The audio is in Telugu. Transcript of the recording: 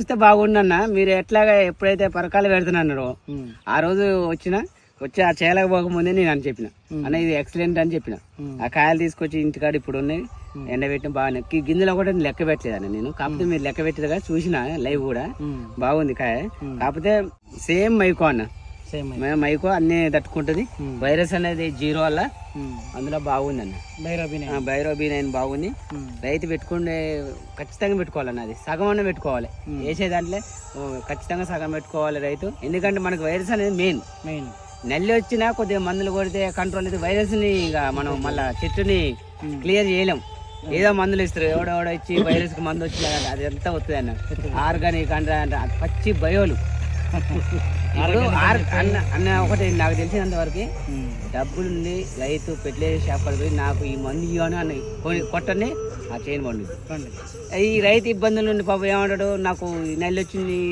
చూస్తే బాగుండన్న. మీరు ఎట్లాగా ఎప్పుడైతే పరకాలు పెడుతున్నారు ఆ రోజు వచ్చి ఆ చేయలేకపోకముందే నేను అని చెప్పిన అన్న ఇది ఎక్సలెంట్ అని చెప్పిన. ఆ కాయలు తీసుకొచ్చి ఇంటికాడ ఇప్పుడు ఉన్నాయి ఎండబెట్టిన బాగానే గింజలు కూడా లెక్క పెట్టలేదన్న నేను. కాకపోతే మీరు లెక్క పెట్టేదిగా చూసిన లైవ్ కూడా బాగుంది కాయ. కాకపోతే సేమ్ మైకో అన్న, మైకో అన్ని తట్టుకుంటుంది. వైరస్ అనేది 0 వల్ల అందులో బాగుంది అన్న. బైరోబిన్ బాగుంది. రైతు పెట్టుకుంటే ఖచ్చితంగా పెట్టుకోవాలన్న. అది సగం అన్న పెట్టుకోవాలి. వేసే దాంట్లో ఖచ్చితంగా సగం పెట్టుకోవాలి రైతు. ఎందుకంటే మనకు వైరస్ అనేది మెయిన్. నల్లి వచ్చినా కొద్దిగా మందులు కొడితే కంట్రోల్ అయితే వైరస్ ని ఇక మనం మళ్ళా చెట్టుని క్లియర్ చేయలేం. ఏదో మందులు ఇస్తారు, ఎవడెవడో ఇచ్చి వైరస్ కి మందు వచ్చినా అది ఎంత వస్తుంది అన్న. ఆర్గానిక్ అంటే పచ్చి బయోలు. అన్న ఒకటి నాకు తెలిసినంత వరకు డబ్బులుండి రైతు ఫెర్టిలైజర్ షాప్ పోయి నాకు ఈ మందు ఇవ్వను అని కొట్టని ఆ చైన్ పండు. ఈ రైతు ఇబ్బందుల నుండి పాపం ఏమంటాడు, నాకు నెల్లి వచ్చింది